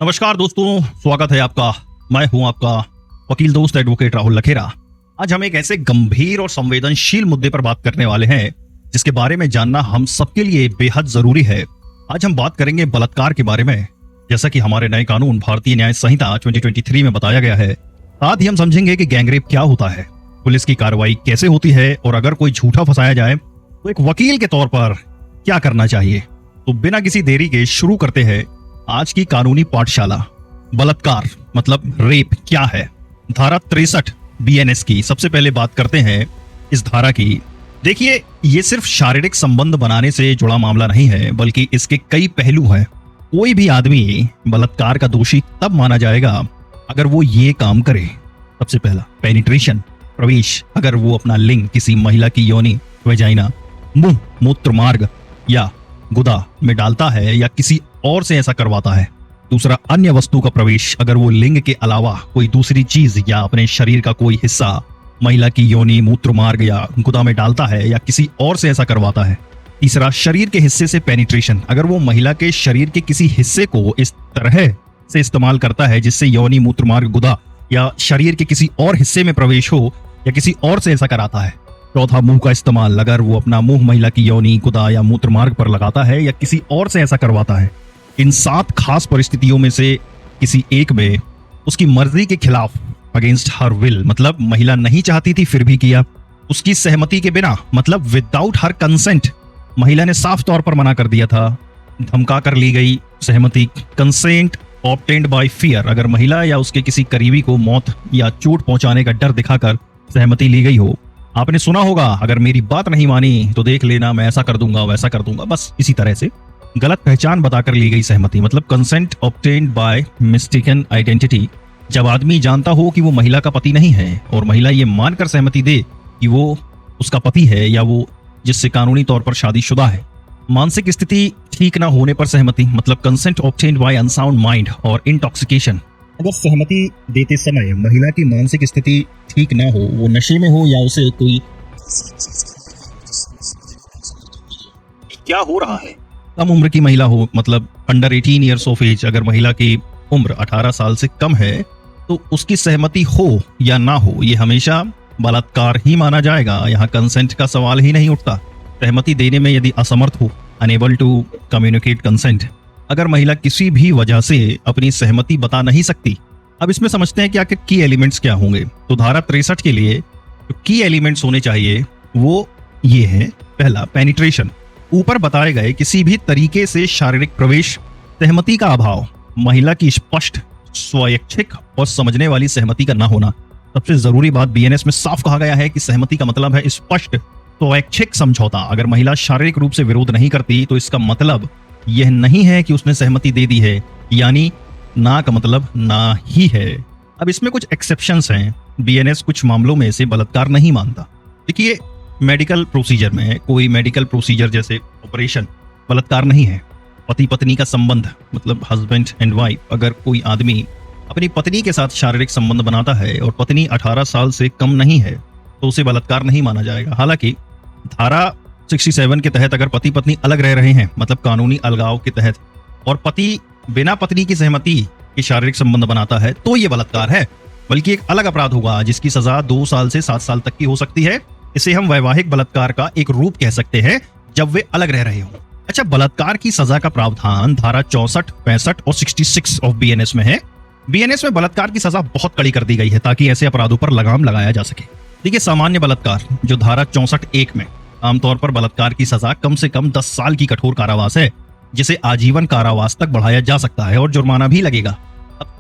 नमस्कार दोस्तों, स्वागत है आपका। मैं हूं आपका वकील दोस्त एडवोकेट राहुल लखेरा। आज हम एक ऐसे गंभीर और संवेदनशील मुद्दे पर बात करने वाले हैं जिसके बारे में जानना हम सबके लिए बेहद जरूरी है। आज हम बात करेंगे बलात्कार के बारे में, जैसा कि हमारे नए कानून भारतीय न्याय संहिता 2023 में बताया गया है। साथ ही हम समझेंगे कि गैंगरेप क्या होता है, पुलिस की कार्रवाई कैसे होती है और अगर कोई झूठा फंसाया जाए तो एक वकील के तौर पर क्या करना चाहिए। तो बिना किसी देरी के शुरू करते हैं आज की कानूनी पाठशाला। बलात्कार मतलब रेप क्या है। धारा 63 बीएनएस की सबसे पहले बात करते हैं इस धारा की। देखिए, ये सिर्फ शारीरिक संबंध बनाने से जुड़ा मामला नहीं है, बल्कि इसके कई पहलू हैं। कोई भी आदमी बलात्कार का दोषी तब माना जाएगा अगर वो ये काम करे। सबसे पहला पेनिट्रेशन, प्रवेश, अगर वो अपना लिंग किसी महिला की योनि, वेजाइना, मुंह, मूत्र मार्ग या गुदा में डालता है या किसी और से ऐसा करवाता है। दूसरा, अन्य वस्तु का प्रवेश, अगर वो लिंग के अलावा कोई दूसरी चीज या अपने शरीर का कोई हिस्सा महिला की योनि, मूत्र मार्ग या गुदा में डालता है या किसी और से ऐसा करवाता है। तीसरा, शरीर के हिस्से से पेनिट्रेशन, अगर वो महिला के शरीर के किसी हिस्से को इस तरह से इस्तेमाल करता है जिससे योनि, मूत्र मार्ग, गुदा या शरीर के किसी और हिस्से में प्रवेश हो या किसी और से ऐसा कराता है। चौथा, मुंह का इस्तेमाल, अगर वो अपना मुंह महिला की योनि, गुदा या मूत्र मार्ग पर लगाता है या किसी और से ऐसा करवाता है। इन 7 खास परिस्थितियों में से किसी एक में उसकी मर्जी के खिलाफ, अगेंस्ट हर विल, मतलब महिला नहीं चाहती थी फिर भी किया। उसकी सहमति के बिना, मतलब विदाउट हर कंसेंट, महिला ने साफ तौर पर मना कर दिया था। धमका कर ली गई सहमति, कंसेंट ऑब्टेन्ड बाय फियर, अगर महिला या उसके किसी करीबी को मौत या चोट पहुंचाने का डर दिखाकर सहमति ली गई हो। आपने सुना होगा, अगर मेरी बात नहीं मानी तो देख लेना, मैं ऐसा कर दूंगा, वैसा कर दूंगा, बस इसी तरह से। गलत पहचान बताकर ली गई सहमति, मतलब consent obtained by mistaken identity, जब आदमी जानता हो कि वो महिला का पति नहीं है और महिला ये मानकर सहमति दे कि वो उसका पति है या वो जिससे कानूनी तौर पर शादीशुदा है। मानसिक स्थिति ठीक ना होने पर सहमति, मतलब consent obtained by unsound mind और इंटॉक्सिकेशन, अगर सहमति देते समय महिला की मानसिक स्थिति ठीक ना हो, वो नशे में हो या उसे कोई क्या हो रहा है, कम उम्र की महिला हो, मतलब अंडर 18 ईयर्स ऑफ एज, अगर महिला की उम्र 18 साल से कम है तो उसकी सहमति हो या ना हो, ये हमेशा बलात्कार ही माना जाएगा। यहाँ कंसेंट का सवाल ही नहीं उठता। सहमति देने में यदि असमर्थ हो, अनेबल टू कम्युनिकेट कंसेंट, अगर महिला किसी भी वजह से अपनी सहमति बता नहीं सकती। अब इसमें समझते हैं कि आखिर की एलिमेंट्स क्या होंगे। तो धारा 63 के लिए जो की एलिमेंट्स होने चाहिए वो ये है। पहला, पेनिट्रेशन, ऊपर बताए गए किसी भी तरीके से शारीरिक प्रवेश, सहमति का अभाव, महिला की स्पष्ट, स्वैच्छिक और समझने वाली सहमति का ना होना। सबसे जरूरी बात, बीएनएस में साफ कहा गया है कि सहमति का मतलब है स्पष्ट स्वैच्छिक समझौता। अगर महिला शारीरिक रूप से विरोध नहीं करती तो इसका मतलब यह नहीं है कि उसने सहमति दे दी है, यानी ना का मतलब ना ही है। अब इसमें कुछ एक्सेप्शंस हैं। बीएनएस कुछ मामलों में से बलात्कार नहीं मानता। देखिए, मेडिकल प्रोसीजर में कोई मेडिकल प्रोसीजर जैसे ऑपरेशन बलात्कार नहीं है। पति पत्नी का संबंध, मतलब हस्बैंड एंड वाइफ, अगर कोई आदमी अपनी पत्नी के साथ शारीरिक संबंध बनाता है और पत्नी 18 साल से कम नहीं है तो उसे बलात्कार नहीं माना जाएगा। हालांकि धारा 67 के तहत अगर पति पत्नी अलग रह रहे हैं, मतलब कानूनी अलगाव के तहत, और पति बिना पत्नी की सहमति के शारीरिक संबंध बनाता है तो यह बलात्कार है, बल्कि एक अलग अपराध होगा जिसकी सजा 2 साल से 7 साल तक की हो सकती है। इसे हम वैवाहिक बलात्कार का एक रूप कह सकते हैं जब वे अलग रह रहे हो। अच्छा, बलात्कार की सजा का प्रावधान धारा 64, 65 और 66 ऑफ बीएनएस में है। बीएनएस में बलात्कार की सजा बहुत कड़ी कर दी गई है ताकि ऐसे अपराधों पर लगाम लगाया जा सके। देखिए, सामान्य बलात्कार जो धारा 64(1) में, आमतौर पर बलात्कार की सजा कम से कम 10 साल की कठोर कारावास है, जिसे आजीवन कारावास तक बढ़ाया जा सकता है और जुर्माना भी लगेगा।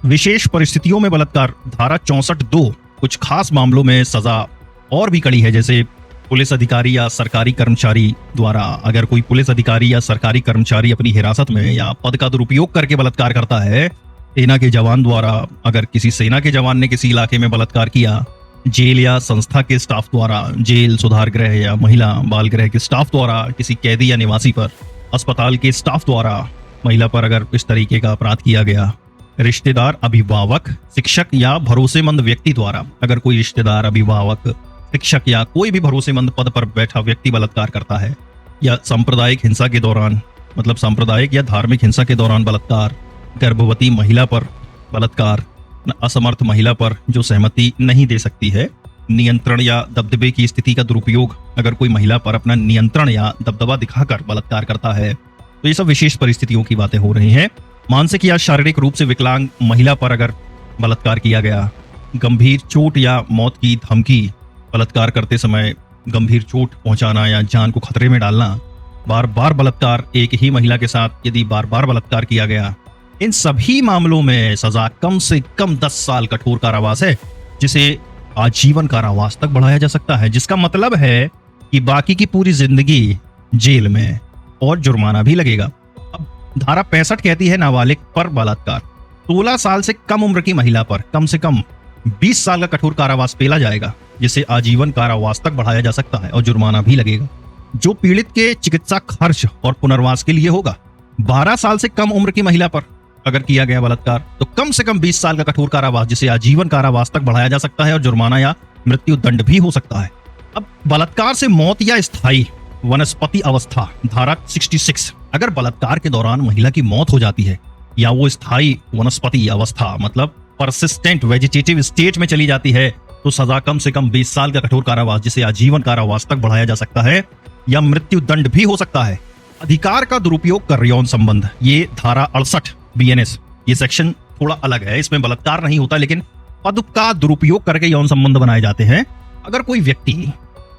विशेष परिस्थितियों में बलात्कार धारा 64(2) कुछ खास मामलों में सजा और भी कड़ी है, जैसे पुलिस अधिकारी या सरकारी कर्मचारी द्वारा, अगर कोई पुलिस अधिकारी या सरकारी कर्मचारी अपनी हिरासत में या पद का दुरुपयोग करके बलात्कार करता है, सेना के जवान द्वारा, अगर किसी सेना के जवान ने किसी इलाके में बलात्कार किया, जेल या संस्था के स्टाफ द्वारा, जेल, सुधार गृह या महिला बाल गृह के स्टाफ द्वारा किसी कैदी या निवासी पर, अस्पताल के स्टाफ द्वारा महिला पर अगर इस तरीके का अपराध किया गया, रिश्तेदार, अभिभावक, शिक्षक या भरोसेमंद व्यक्ति द्वारा, अगर कोई रिश्तेदार, अभिभावक, शिक्षक या कोई भी भरोसेमंद पद पर बैठा व्यक्ति बलात्कार करता है, या सांप्रदायिक हिंसा के दौरान, मतलब सांप्रदायिक या धार्मिक हिंसा के दौरान बलात्कार, या किसी कैदी या निवासी पर, अस्पताल के स्टाफ द्वारा, महिला पर अगर इस तरीके का अपराध किया गया, रिश्तेदार, अभिभावक, शिक्षक या कोई भी भरोसेमंद पद पर बैठा व्यक्ति बलात्कार करता है, या सांप्रदायिक हिंसा के दौरान, मतलब सांप्रदायिक या धार्मिक हिंसा के दौरान बलात्कार, गर्भवती महिला पर बलात्कार, असमर्थ महिला पर जो सहमति नहीं दे सकती है, नियंत्रण या दबदबे की स्थिति का दुरुपयोग, अगर कोई महिला पर अपना नियंत्रण या दबदबा दिखाकर बलात्कार करता है, तो ये सब विशेष परिस्थितियों की बातें हो रही हैं। मानसिक या शारीरिक रूप से विकलांग महिला पर अगर बलात्कार किया गया, गंभीर चोट या मौत की धमकी, बलात्कार करते समय गंभीर चोट पहुंचाना या जान को खतरे में डालना, बार बार बलात्कार, एक ही महिला के साथ यदि बार बार बलात्कार किया गया, इन सभी मामलों में सजा कम से कम 10 साल कठोर कारावास है, जिसे आजीवन कारावास तक बढ़ाया जा सकता है, जिसका मतलब है कि बाकी की पूरी जिंदगी जेल में और जुर्माना भी लगेगा। अब धारा 65 कहती है नाबालिग पर बलात्कार 16 साल से कम उम्र की महिला पर कम से कम 20 साल का कठोर कारावास पेला जाएगा, जिसे आजीवन कारावास तक बढ़ाया जा सकता है और जुर्माना भी लगेगा, जो पीड़ित के चिकित्सा खर्च और पुनर्वास के लिए होगा। 12 साल से कम उम्र की महिला पर अगर किया गया बलात्कार तो कम से कम 20 साल का कठोर कारावास, जिसे आजीवन कारावास तक बढ़ाया जा सकता है और जुर्माना या मृत्यु दंड भी हो सकता है। अब बलात्कार से मौत या स्थायी वनस्पति अवस्था, धारा 66, अगर बलात्कार के दौरान महिला की मौत हो जाती है या वो स्थायी वनस्पति अवस्था मतलब परसिस्टेंट वेजिटेटिव स्टेट में चली जाती है, तो सजा कम से कम 20 साल का कठोर कारावास, जिसे आजीवन कारावास तक बढ़ाया जा सकता है, या मृत्यु दंड भी हो सकता है। अधिकार का दुरुपयोग कर यौन संबंध, ये धारा 68 BNS, ये सेक्शन थोड़ा अलग है, इसमें बलात्कार नहीं होता लेकिन पद का दुरुपयोग करके यौन संबंध बनाए जाते हैं। अगर कोई व्यक्ति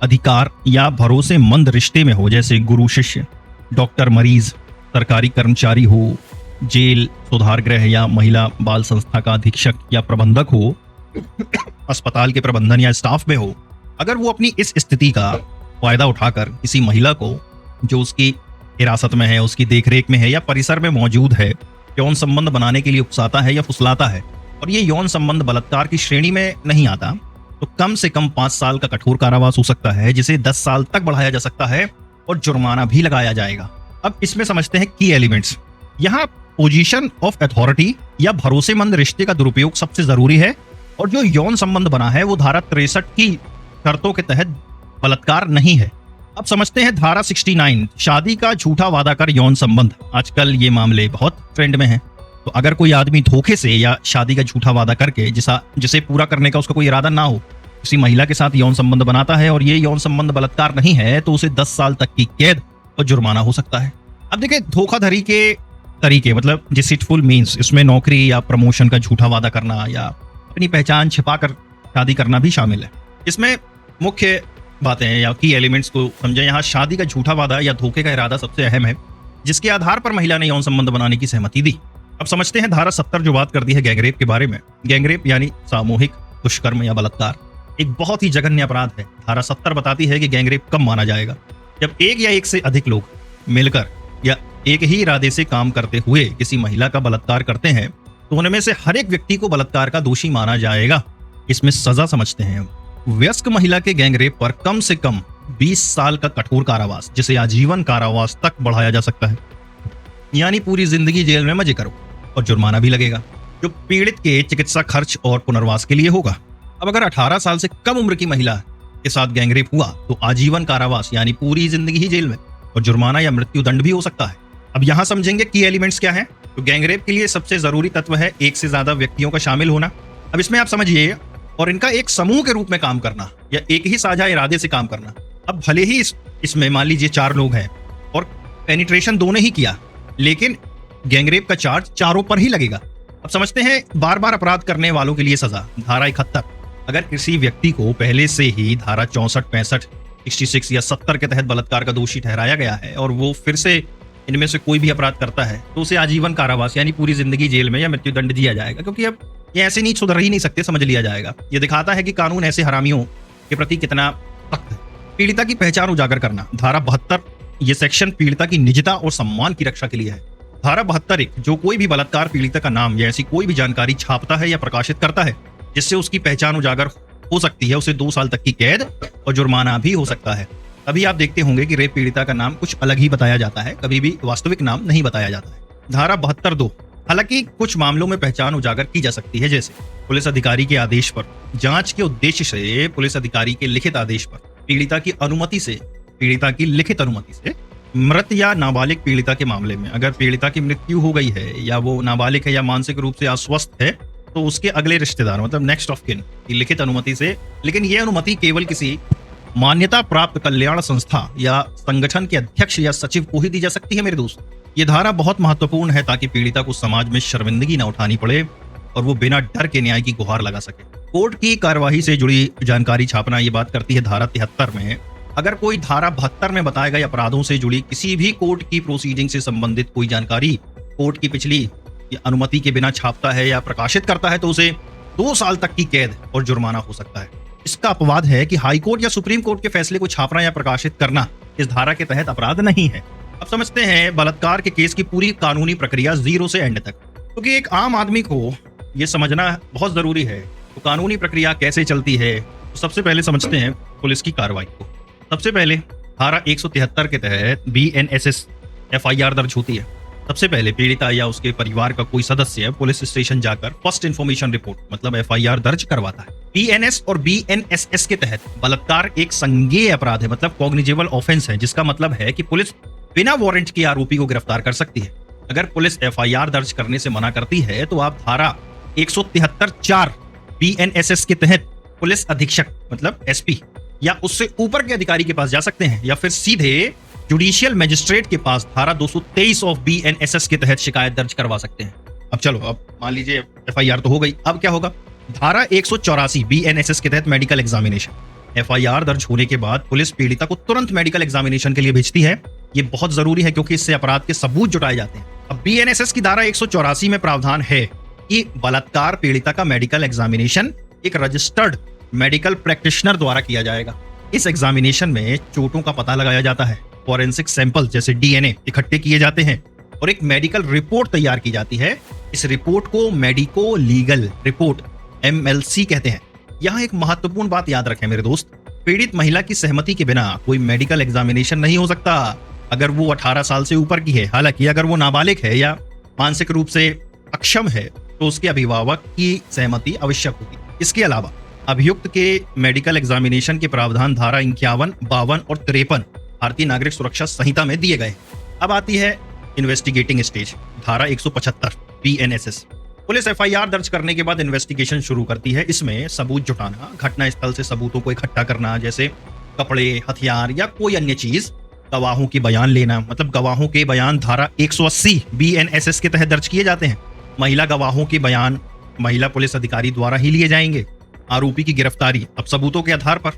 अधिकार या भरोसेमंद रिश्ते में हो, जैसे गुरु शिष्य, डॉक्टर मरीज, सरकारी कर्मचारी हो, जेल सुधार गृह या महिला बाल संस्था का अधीक्षक या प्रबंधक हो, अस्पताल के प्रबंधन या स्टाफ में हो, अगर वो अपनी इस स्थिति का फायदा उठाकर किसी महिला को जो उसकी हिरासत में है, उसकी देखरेख में है या परिसर में मौजूद है, यौन संबंध बनाने के लिए उकसाता है या फुसलाता है, और ये यौन संबंध बलात्कार की श्रेणी में नहीं आता, तो कम से कम 5 साल का कठोर कारावास हो सकता है, जिसे 10 साल तक बढ़ाया जा सकता है और जुर्माना भी लगाया जाएगा। अब इसमें समझते हैं की एलिमेंट्स। यहाँ पोजीशन ऑफ अथॉरिटी या भरोसेमंद रिश्ते का दुरुपयोग सबसे जरूरी है, और जो यौन संबंध बना है वो धारा 63 की शर्तों के तहत बलात्कार नहीं है। अब समझते हैं धारा 69, शादी का झूठा वादा कर यौन संबंध। आजकल ये मामले बहुत ट्रेंड में हैं। तो अगर कोई आदमी धोखे से या शादी का झूठा वादा करके जिसे पूरा करने का उसका कोई इरादा ना हो, किसी महिला के साथ यौन संबंध बनाता है और ये यौन संबंध बलात्कार नहीं है, तो उसे 10 साल तक की कैद और जुर्माना हो सकता है। अब देखिए, धोखाधड़ी के तरीके मतलब डिसीटफुल मीन्स, इसमें नौकरी या प्रमोशन का झूठा वादा करना या अपनी पहचान छिपाकर शादी करना भी शामिल है। इसमें मुख्य बातें हैं या की एलिमेंट्स को समझें। यहाँ शादी का झूठा वादा या धोखे का इरादा सबसे अहम है, जिसके आधार पर महिला ने यौन संबंध बनाने की सहमति दी। अब समझते हैं धारा 70 जो बात करती है गैंगरेप के बारे में। गैंगरेप यानी सामूहिक दुष्कर्म या बलात्कार एक बहुत ही जघन्य अपराध है। धारा 70 बताती है कि गैंगरेप कब माना जाएगा, जब एक या एक से अधिक लोग मिलकर या एक ही इरादे से काम करते हुए किसी महिला का बलात्कार करते हैं, तो उनमें से हर एक व्यक्ति को बलात्कार का दोषी माना जाएगा। इसमें सजा समझते हैं, वयस्क महिला के गैंगरेप पर कम से कम 20 साल का कठोर कारावास, जिसे आजीवन कारावास तक बढ़ाया जा सकता है, यानी पूरी जिंदगी जेल में मजे करो, और जुर्माना भी लगेगा, जो पीड़ित के चिकित्सा खर्च और पुनर्वास के लिए होगा। अब अगर 18 साल से कम उम्र की महिला के साथ गैंगरेप हुआ तो आजीवन कारावास यानी पूरी जिंदगी ही जेल में, और जुर्माना या मृत्यु दंड भी हो सकता है। अब यहां समझेंगे की एलिमेंट्स क्या है। तो गैंगरेप के लिए सबसे जरूरी तत्व है एक से ज्यादा व्यक्तियों का शामिल होना। अब इसमें आप समझिए, और इनका एक समूह के रूप में काम करना या एक ही साझा इरादे से काम करना। अब भले ही इसमें मान लीजिए 4 लोग हैं और पेनिट्रेशन दोनों ही किया, लेकिन गैंगरेप का चार्ज चारों पर ही लगेगा। अब समझते हैं बार बार अपराध करने वालों के लिए सजा। धारा 71, अगर किसी व्यक्ति को पहले से ही धारा 64, 65, 66 या 70 के तहत बलात्कार का दोषी ठहराया गया है और वो फिर से इनमें से कोई भी अपराध करता है, तो उसे आजीवन कारावास यानी पूरी जिंदगी जेल में या मृत्यु दंड दिया जाएगा, क्योंकि अब ये ऐसे नहीं सुधर ही नहीं सकते, समझ लिया जाएगा। ये दिखाता है कि कानून ऐसे हरामियों के प्रति कितना सख्त है। पीड़िता की पहचान उजागर करना, धारा 72, ये सेक्शन पीड़िता की निजता और सम्मान की रक्षा के लिए है। धारा 72, जो कोई भी बलात्कार पीड़िता का नाम या ऐसी कोई भी जानकारी छापता है या प्रकाशित करता है जिससे उसकी पहचान उजागर हो सकती है, उसे 2 साल तक की कैद और जुर्माना भी हो सकता है। अभी आप देखते होंगे कि रेप पीड़िता का नाम कुछ अलग ही बताया जाता है, कभी भी वास्तविक नाम नहीं बताया जाता है। धारा 72(2), हालांकि कुछ मामलों में पहचान उजागर की जा सकती है, जैसे पुलिस अधिकारी के आदेश पर, जांच के उद्देश्य से पुलिस अधिकारी के लिखित आदेश पर, पीड़िता की लिखित अनुमति से मृत या नाबालिग पीड़िता के मामले में अगर पीड़िता की मृत्यु हो गई है या वो नाबालिग है या मानसिक रूप से अस्वस्थ है तो उसके अगले रिश्तेदार मतलब नेक्स्ट ऑफ किन की लिखित अनुमति से, लेकिन ये अनुमति केवल किसी मान्यता प्राप्त कल्याण संस्था या संगठन के अध्यक्ष या सचिव को ही दी जा सकती है मेरे दोस्त। ये धारा बहुत महत्वपूर्ण है ताकि पीड़िता को समाज में शर्मिंदगी न उठानी पड़े और वो बिना डर के न्याय की गुहार लगा सके। कोर्ट की कार्यवाही से जुड़ी जानकारी छापना ये बात करती है धारा 73 में। अगर कोई धारा 72 में बताए गए अपराधों से जुड़ी किसी भी कोर्ट की प्रोसीडिंग से संबंधित कोई जानकारी कोर्ट की पिछली अनुमति के बिना छापता है या प्रकाशित करता है तो उसे 2 साल तक की कैद और जुर्माना हो सकता है। इसका अपवाद है कि हाई कोर्ट या सुप्रीम कोर्ट के फैसले को छापना या प्रकाशित करना इस धारा के तहत अपराध नहीं है। अब समझते हैं बलात्कार के केस की पूरी कानूनी प्रक्रिया 0 से एंड तक, क्योंकि एक आम आदमी को यह समझना बहुत जरूरी है तो कानूनी प्रक्रिया कैसे चलती है। तो सबसे पहले समझते हैं पुलिस की कार्रवाई को। सबसे पहले धारा 173 के तहत BNSS FIR दर्ज होती है। सबसे पहले पीड़िता या उसके परिवार का कोई सदस्य पुलिस स्टेशन जाकर फर्स्ट इन्फॉर्मेशन रिपोर्ट मतलब FIR दर्ज करवाता है। BNS और BNSS के तहत बलात्कार एक संज्ञेय अपराध है मतलब कॉग्निजेबल ऑफेंस है, जिसका मतलब है कि पुलिस बिना वारंट के आरोपी को गिरफ्तार कर सकती है। अगर पुलिस FIR दर्ज करने से मना करती है तो आप धारा 173(4) BNSS के तहत पुलिस अधीक्षक मतलब SP या उससे ऊपर के अधिकारी के पास जा सकते हैं या फिर सीधे जुडिशियल मजिस्ट्रेट के पास धारा 223 ऑफ BNSS के तहत शिकायत दर्ज करवा सकते हैं। अब चलो, अब मान लीजिए FIR तो हो गई, अब क्या होगा। धारा 184 BNSS के तहत मेडिकल एग्जामिनेशन। FIR दर्ज होने के बाद पुलिस पीड़िता को तुरंत मेडिकल एग्जामिनेशन के लिए भेजती है। ये बहुत जरूरी है क्योंकि इससे अपराध के सबूत जुटाए जाते हैं। अब BNSS की धारा 184 में प्रावधान है कि बलात्कार पीड़िता का मेडिकल एग्जामिनेशन एक रजिस्टर्ड मेडिकल प्रैक्टिशनर द्वारा किया जाएगा। इस एग्जामिनेशन में चोटों का पता लगाया जाता है, फॉरेंसिक सैंपल जैसे DNA इकट्ठे किए जाते हैं और एक मेडिकल रिपोर्ट तैयार की जाती है। इस रिपोर्ट को मेडिको लीगल रिपोर्ट MLC कहते हैं। यहाँ एक महत्वपूर्ण बात याद रखें मेरे दोस्त, पीड़ित महिला की सहमति के बिना कोई मेडिकल एग्जामिनेशन नहीं हो सकता अगर वो 18 साल से ऊपर की है। हालांकि अगर वो नाबालिग है या मानसिक रूप से अक्षम है तो उसके अभिभावक की सहमति आवश्यक होगी। इसके अलावा अभियुक्त के मेडिकल एग्जामिनेशन के प्रावधान धारा 51, 52 और 53 भारतीय नागरिक सुरक्षा संहिता में दिए गए। अब आती है इन्वेस्टिगेटिंग स्टेज, धारा 175 BNSS। पुलिस FIR दर्ज करने के बाद इन्वेस्टिगेशन शुरू करती है। इसमें सबूत जुटाना, घटना स्थल से सबूतों को इकट्ठा करना जैसे कपड़े, हथियार या कोई अन्य चीज, गवाहों की बयान लेना मतलब गवाहों के बयान धारा 180 BNSS के तहत दर्ज किए जाते हैं। महिला गवाहों के बयान महिला पुलिस अधिकारी द्वारा ही लिए जाएंगे। आरोपी की गिरफ्तारी, अब सबूतों के आधार पर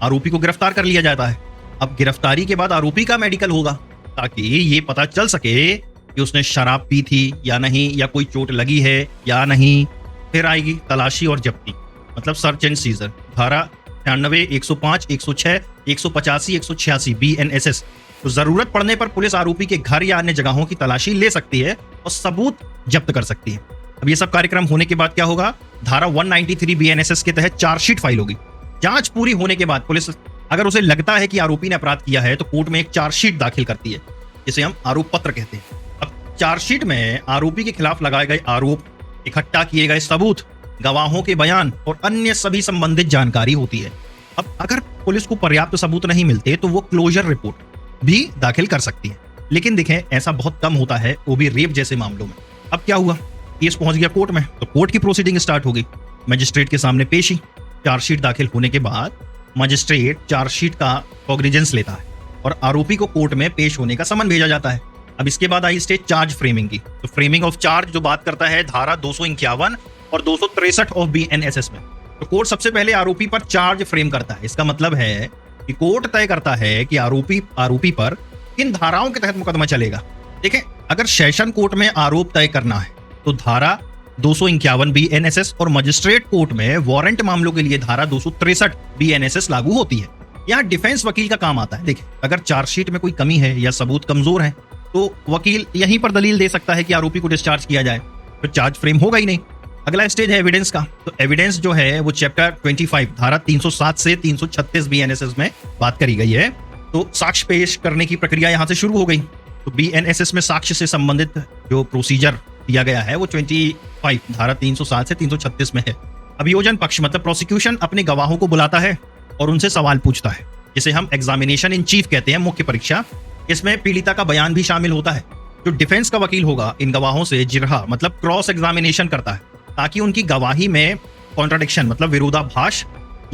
आरोपी को गिरफ्तार कर लिया जाता है। अब गिरफ्तारी के बाद आरोपी का मेडिकल होगा ताकि ये पता चल सके कि उसने शराब पी थी या नहीं या कोई चोट लगी है या नहीं। फिर आएगी तलाशी और जब्ती मतलब सर्च एंड सीजर, धारा 98, 105, 106, 185, 186 BNSS। तो जरूरत पड़ने पर पुलिस आरोपी के घर या अन्य जगहों की तलाशी ले सकती है और सबूत जब्त कर सकती है। अब ये सब कार्यक्रम होने के बाद क्या होगा, धारा 193 BNSS के तहत चार्जशीट फाइल होगी। जांच पूरी होने के बाद पुलिस अगर उसे लगता है कि आरोपी ने अपराध किया है तो कोर्ट में एक चार्जशीट दाखिल करती है, जिसे हम आरोप पत्र कहते हैं। अब चार्जशीट में आरोपी के खिलाफ लगाए गए आरोप, इकट्ठा किए गए सबूत, गवाहों के बयान और अन्य सभी संबंधित जानकारी होती है। अब अगर पुलिस को पर्याप्त सबूत नहीं मिलते तो वो क्लोजर रिपोर्ट भी दाखिल कर सकती है, लेकिन देखें ऐसा बहुत कम होता है, वो भी रेप जैसे मामलों में। अब क्या हुआ, केस पहुंच गया कोर्ट में तो कोर्ट की प्रोसीडिंग स्टार्ट हो गई। मजिस्ट्रेट के सामने पेशी, चार्जशीट दाखिल होने के बाद मजिस्ट्रेट चार्जशीट का कॉग्निजेंस लेता है और आरोपी को कोर्ट में पेश होने का समन भेजा जाता है। अब इसके बाद आई स्टेज चार्ज फ्रेमिंग की। तो फ्रेमिंग ऑफ चार्ज जो बात करता है धारा 251 और 263 ऑफ BNSS में। तो कोर्ट सबसे पहले आरोपी पर चार्ज फ्रेम करता है। इसका मतलब है कि कोर्ट तय करता है कि आरोपी पर किन धाराओं के तहत मुकदमा चलेगा। देखें, अगर सेशन कोर्ट में आरोप तय करना है तो धारा 251 BNSS और मजिस्ट्रेट कोर्ट में वारंट मामलों के लिए धारा 263 BNSS लागू होती है। यहाँ डिफेंस वकील का काम आता है। देखिए, अगर चार्जशीट में कोई कमी है या सबूत कमजोर है तो वकील यहीं पर दलील दे सकता है कि आरोपी को डिस्चार्ज किया जाए, फिर चार्ज फ्रेम होगा ही नहीं। अगला स्टेज है एविडेंस का। तो एविडेंस जो है वो चैप्टर 25 धारा 307 से 336 BNSS में बात करी गई है। तो साक्ष्य पेश करने की प्रक्रिया यहाँ से शुरू हो गई। तो BNSS में साक्ष्य से संबंधित जो प्रोसीजर दिया गया है वो 25 धारा 307 से 336 में है। अभियोजन पक्ष मतलब प्रोसिक्यूशन अपने गवाहों को बुलाता है और उनसे सवाल पूछता है, जिसे हम एग्जामिनेशन इन चीफ कहते हैं, मुख्य परीक्षा। इसमें पीड़िता का बयान भी शामिल होता है। जो डिफेंस का वकील होगा इन गवाहों से जिरहा मतलब क्रॉस एग्जामिनेशन करता है ताकि उनकी गवाही में कॉन्ट्राडिक्शन मतलब विरोधाभास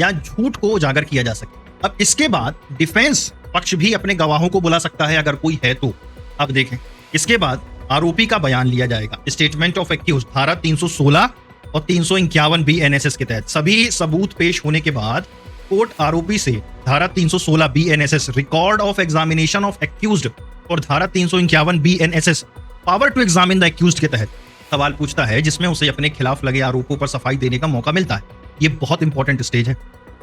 या झूठ को उजागर किया जा सके। अब इसके बाद डिफेंस पक्ष भी अपने गवाहों को बुला सकता है अगर कोई है तो। अब देखें, इसके बाद आरोपी का बयान लिया जाएगा। स्टेटमेंट ऑफ एक्यूज धारा 316 और 351 BNSS के तहत सभी सबूत पेश होने के बाद कोर्ट आरोपी से धारा 316 BNSS record of examination of accused और धारा 351 BNSS power to examine the accused के तहत सवाल पूछता है, जिसमें उसे अपने खिलाफ लगे आरोपों पर सफाई देने का मौका मिलता है। ये बहुत इंपॉर्टेंट स्टेज है।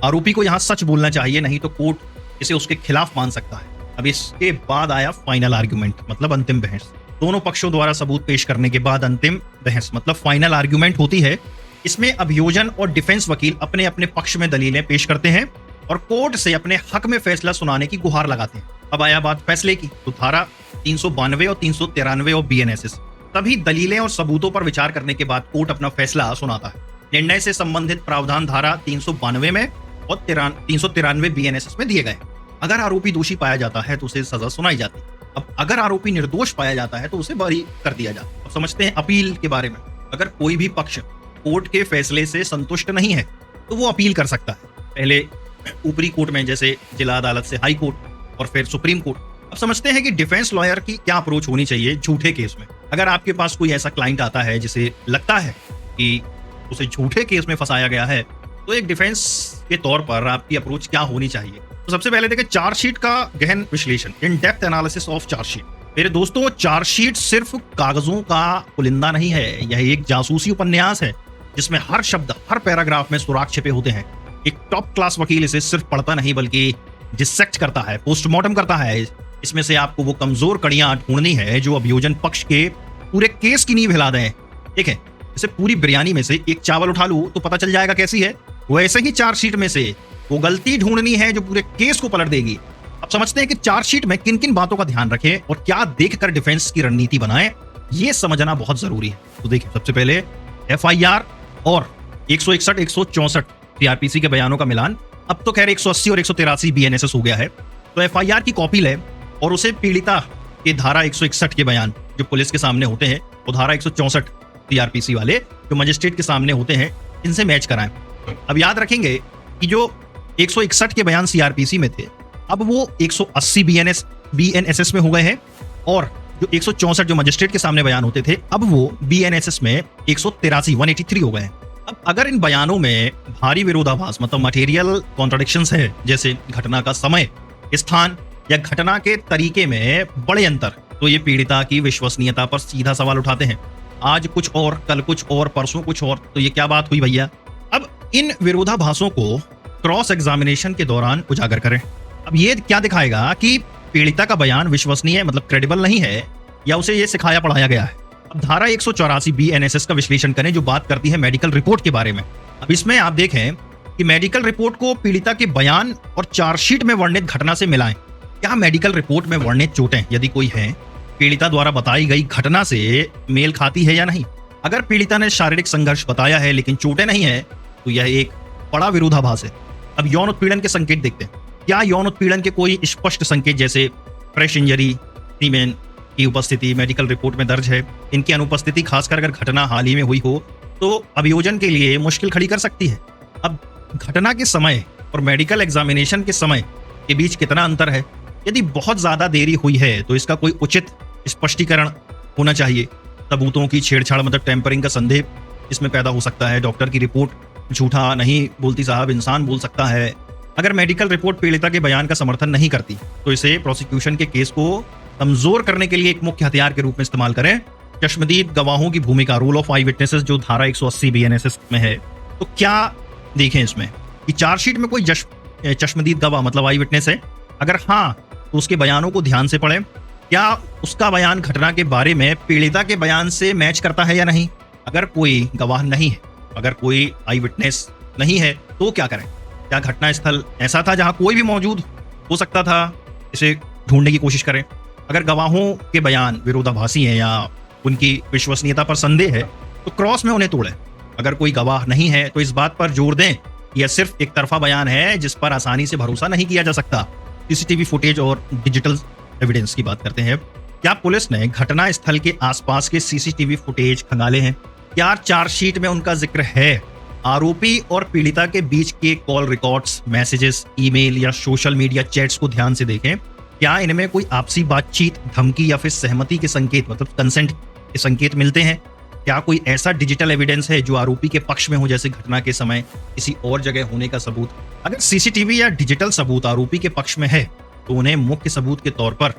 आरोपी को यहाँ सच बोलना चाहिए, नहीं तो कोर्ट इसे उसके खिलाफ मान सकता है। अब इसके बाद आया फाइनल आर्ग्यूमेंट मतलब अंतिम बहस। दोनों पक्षों द्वारा सबूत पेश करने के बाद अंतिम बहस मतलब फाइनल आर्ग्यूमेंट होती है। इसमें अभियोजन और डिफेंस वकील अपने अपने पक्ष में दलीलें पेश करते हैं और कोर्ट से अपने हक में फैसला सुनाने की गुहार लगाते हैं। अब आया बात फैसले की, तो धारा 392 और 393 और BNSS सभी दलीलें और सबूतों पर विचार करने के बाद कोर्ट अपना फैसला सुनाता है। निर्णय से संबंधित प्रावधान धारा 392 में और 393 BNSS में दिए गए। अगर आरोपी दोषी पाया जाता है तो उसे सजा सुनाई जाती है। अब अगर आरोपी निर्दोष पाया जाता है तो उसे बरी कर दिया जाता है। अब समझते हैं अपील के बारे में। अगर कोई भी पक्ष कोर्ट के फैसले से संतुष्ट नहीं है तो वो अपील कर सकता है, पहले ऊपरी कोर्ट में जैसे जिला अदालत से हाई कोर्ट और फिर सुप्रीम कोर्ट। अब समझते हैं कि डिफेंस लॉयर की क्या अप्रोच होनी चाहिए झूठे केस में। अगर आपके पास कोई ऐसा क्लाइंट आता है जिसे लगता है कि उसे झूठे केस में फंसाया गया है, तो एक डिफेंस के तौर पर आपकी अप्रोच क्या होनी चाहिए। तो सबसे पहले देखें चार्जशीट का गहन विश्लेषण, in depth analysis of chargesheet. मेरे दोस्तों, चार्जशीट सिर्फ कागजों का पुलिंदा नहीं है, यह एक जासूसी उपन्यास है जिसमें हर शब्द हर पैराग्राफ में सुराग छिपे होते हैं। एक टॉप क्लास वकील इसे सिर्फ पढ़ता नहीं बल्कि डिसेक्ट करता है, पोस्टमार्टम करता है। इसमें से आपको वो कमजोर कड़ियां ढूंढनी है जो अभियोजन पक्ष के पूरे केस की नींव हिला दें। ठीक है, जैसे पूरी बिरयानी में से एक चावल उठा लूं तो पता चल जाएगा कैसी है, वैसे ही चार्जशीट में से वो गलती ढूंढनी है जो पूरे केस को पलट देगी। अब समझते हैं कि चार्जशीट में किन किन बातों का ध्यान रखें और क्या देखकर डिफेंस की रणनीति बनाएं, ये समझना बहुत जरूरी है। तो देखिए, सबसे पहले FIR और 161, 164 CRPC के बयानों का मिलान। अब तो खैर 180 और 183 BNSS हो गया है। तो FIR की कॉपी ले और उसे पीड़िता के धारा 161 के बयान जो पुलिस के सामने होते हैं, वो धारा 164 CRPC वाले जो मजिस्ट्रेट के सामने होते हैं, इनसे मैच कराएं। अब याद रखेंगे कि जो 161 के बयान CRPC में थे, अब वो 180 BNSS में हो गए हैं, और जो 164 जो मजिस्ट्रेट के सामने बयान होते थे, अब वो BNSS में 183 हो गए हैं। अब अगर इन बयानों में भारी विरोधाभास मतलब मटेरियल कॉन्ट्राडिक्शंस है, जैसे घटना का समय, स्थान या घटना के तरीके में बड़े अंतर, तो ये पीड़िता की विश्वसनीयता पर सीधा सवाल उठाते हैं। आज कुछ और, कल कुछ और, परसों कुछ और, तो ये क्या बात हुई भैया। अब इन विरोधाभासों को क्रॉस एग्जामिनेशन के दौरान उजागर करें। अब ये क्या दिखाएगा कि पीड़िता का बयान विश्वसनीय मतलब क्रेडिबल नहीं है, या उसे ये सिखाया पढ़ाया गया है। अब धारा 184 BNSS का विश्लेषण करें जो बात करती है मेडिकल रिपोर्ट के बारे में। अब इसमें आप देखें कि मेडिकल रिपोर्ट को पीड़िता के बयान और चार्जशीट में वर्णित घटना से मिलाएं। क्या मेडिकल रिपोर्ट में वर्णित चोटें, यदि कोई है, पीड़िता द्वारा बताई गई घटना से मेल खाती है या नहीं। अगर पीड़िता ने शारीरिक संघर्ष बताया है लेकिन चोटें नहीं है, तो यह एक बड़ा विरोधाभास है। अब यौन उत्पीड़न के संकेत देखते हैं। क्या यौन उत्पीड़न के कोई स्पष्ट संकेत जैसे फ्रेश इंजरी, सीमेन की उपस्थिति मेडिकल रिपोर्ट में दर्ज है। इनकी अनुपस्थिति खासकर अगर घटना हाल ही में हुई हो तो अभियोजन के लिए मुश्किल खड़ी कर सकती है। अब घटना के समय और मेडिकल एग्जामिनेशन के समय के बीच कितना अंतर है। यदि बहुत ज्यादा देरी हुई है तो इसका कोई उचित स्पष्टीकरण होना चाहिए। सबूतों की छेड़छाड़ मतलब टेम्परिंग का संदेह इसमें पैदा हो सकता है। डॉक्टर की रिपोर्ट झूठा नहीं बोलती साहब, इंसान बोल सकता है। अगर मेडिकल रिपोर्ट पीड़िता के बयान का समर्थन नहीं करती तो इसे प्रोसिक्यूशन के केस को कमजोर करने के लिए एक मुख्य हथियार के रूप में इस्तेमाल करें। चश्मदीद गवाहों की भूमिका, रूल ऑफ आई विटनेसेस जो धारा 180 BNSS में है। तो क्या देखें इसमें कि चार्जशीट में कोई चश्मदीद गवाह मतलब आई विटनेस है। अगर हाँ, तो उसके बयानों को ध्यान से पढ़ें। क्या उसका बयान घटना के बारे में पीड़िता के बयान से मैच करता है या नहीं। अगर कोई गवाह नहीं है, अगर कोई आई विटनेस नहीं है, तो क्या करें। क्या घटना स्थल ऐसा था जहां कोई भी मौजूद हो सकता था, इसे ढूंढने की कोशिश करें। अगर गवाहों के बयान विरोधाभासी हैं या उनकी विश्वसनीयता पर संदेह है तो क्रॉस में उन्हें तोड़ें। अगर कोई गवाह नहीं है तो इस बात पर जोर दें यह सिर्फ एक तरफा बयान है जिस पर आसानी से भरोसा नहीं किया जा सकता। CCTV फुटेज और डिजिटल एविडेंस की बात करते हैं। क्या पुलिस ने घटना स्थल के आसपास के सीसीटीवी फुटेज खंगाले हैं? क्या चार्जशीट में उनका जिक्र है? आरोपी और पीड़िता के बीच के कॉल रिकॉर्ड्स, मैसेजेस, ईमेल या सोशल मीडिया चैट्स को ध्यान से देखें। क्या इनमें कोई आपसी बातचीत, धमकी या फिर सहमति के संकेत, मतलब कंसेंट के संकेत मिलते हैं? क्या कोई ऐसा डिजिटल एविडेंस है जो आरोपी के पक्ष में हो, जैसे घटना के समय किसी और जगह होने का सबूत? अगर सीसीटीवी या डिजिटल सबूत आरोपी के पक्ष में है तो उन्हें मुख्य सबूत के तौर पर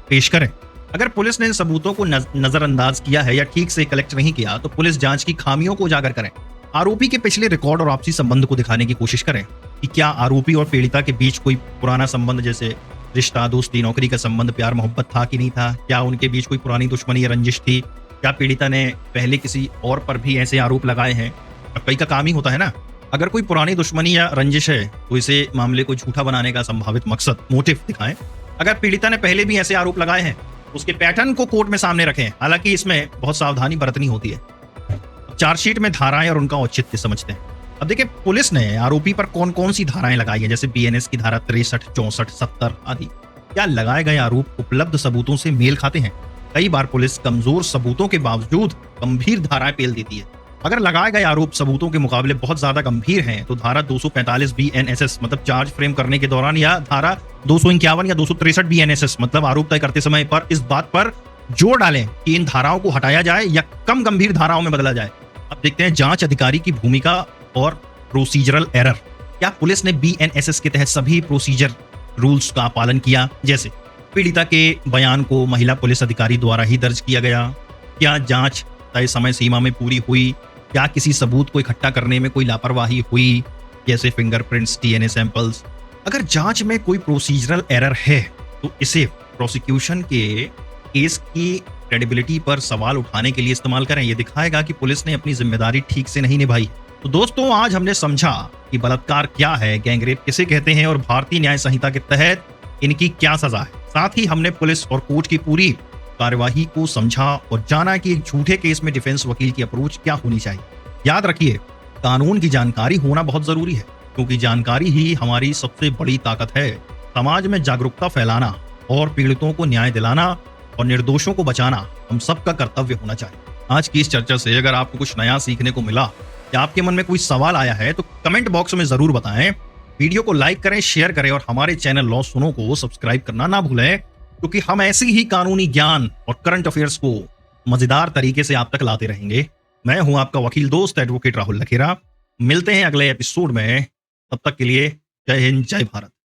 पेश करें। अगर पुलिस ने इन सबूतों को नजरअंदाज किया है या ठीक से कलेक्ट नहीं किया तो पुलिस जांच की खामियों को उजागर करें। आरोपी के पिछले रिकॉर्ड और आपसी संबंध को दिखाने की कोशिश करें कि क्या आरोपी और पीड़िता के बीच कोई पुराना संबंध, जैसे रिश्ता, दोस्ती, नौकरी का संबंध, प्यार मोहब्बत था कि नहीं था? क्या उनके बीच कोई पुरानी दुश्मनी या रंजिश थी? क्या पीड़िता ने पहले किसी और पर भी ऐसे आरोप लगाए हैं? अब कई का काम ही होता है ना। अगर कोई पुरानी दुश्मनी या रंजिश है तो इसे मामले को झूठा बनाने का संभावित मकसद, मोटिव दिखाएं। अगर पीड़िता ने पहले भी ऐसे आरोप लगाए हैं उसके पैटर्न को कोर्ट में सामने रखें। हालांकि इसमें बहुत सावधानी बरतनी होती है। चार्जशीट में धाराएं और उनका औचित्य समझते हैं। अब देखिए, पुलिस ने आरोपी पर कौन कौन सी धाराएं लगाई हैं, जैसे बीएनएस की धारा 63, 64, 70 आदि। क्या लगाए गए आरोप उपलब्ध सबूतों से मेल खाते हैं? कई बार पुलिस कमजोर सबूतों के बावजूद गंभीर धाराएं पेल देती है। अगर लगाए गए आरोप सबूतों के मुकाबले बहुत ज्यादा गंभीर हैं तो धारा 245 बीएनएसएस, मतलब चार्ज फ्रेम करने के दौरान, या धारा 251 या 263 बीएनएसएस, मतलब आरोप तय करते समय पर इस बात पर जोर डालें कि इन धाराओं को हटाया जाए या कम गंभीर धाराओं में बदला जाए। अब देखते हैं जांच अधिकारी की भूमिका और प्रोसीजरल एरर। क्या पुलिस ने बीएनएसएस के तहत सभी प्रोसीजर रूल्स का पालन किया? जैसे पीड़िता के बयान को महिला पुलिस अधिकारी द्वारा ही दर्ज किया गया? क्या जांच तय समय सीमा में पूरी हुई? क्या किसी सबूत को इकट्ठा करने में कोई लापरवाही हुई, जैसे फिंगरप्रिंट्स, डीएनए सैंपल्स? अगर जांच में कोई प्रोसीजरल एरर है तो इसे प्रोसिक्यूशन के केस की क्रेडिबिलिटी पर सवाल उठाने के लिए इस्तेमाल करें। यह दिखाएगा कि पुलिस ने अपनी जिम्मेदारी ठीक से नहीं निभाई। तो दोस्तों, आज हमने समझा कि बलात्कार क्या है, गैंगरेप किसे कहते हैं और भारतीय न्याय संहिता के तहत इनकी क्या सजा है। साथ ही हमने पुलिस और कोर्ट की पूरी कार्यवाही को समझा और जाना कि एक झूठे केस में डिफेंस वकील की अप्रोच क्या होनी चाहिए। याद रखिए, कानून की जानकारी होना बहुत जरूरी है, क्योंकि जानकारी ही हमारी सबसे बड़ी ताकत है। समाज में जागरूकता फैलाना और पीड़ितों को न्याय दिलाना और निर्दोषों को बचाना हम सबका कर्तव्य होना चाहिए। आज की इस चर्चा से अगर आपको कुछ नया सीखने को मिला या आपके मन में कोई सवाल आया है तो कमेंट बॉक्स में जरूर बताएं। वीडियो को लाइक करें, शेयर करें और हमारे चैनल लॉ सुनो को सब्सक्राइब करना ना भूलें, क्योंकि हम ऐसे ही कानूनी ज्ञान और करंट अफेयर्स को मजेदार तरीके से आप तक लाते रहेंगे। मैं हूं आपका वकील दोस्त एडवोकेट राहुल लखेरा। मिलते हैं अगले एपिसोड में। तब तक के लिए जय हिंद, जय भारत।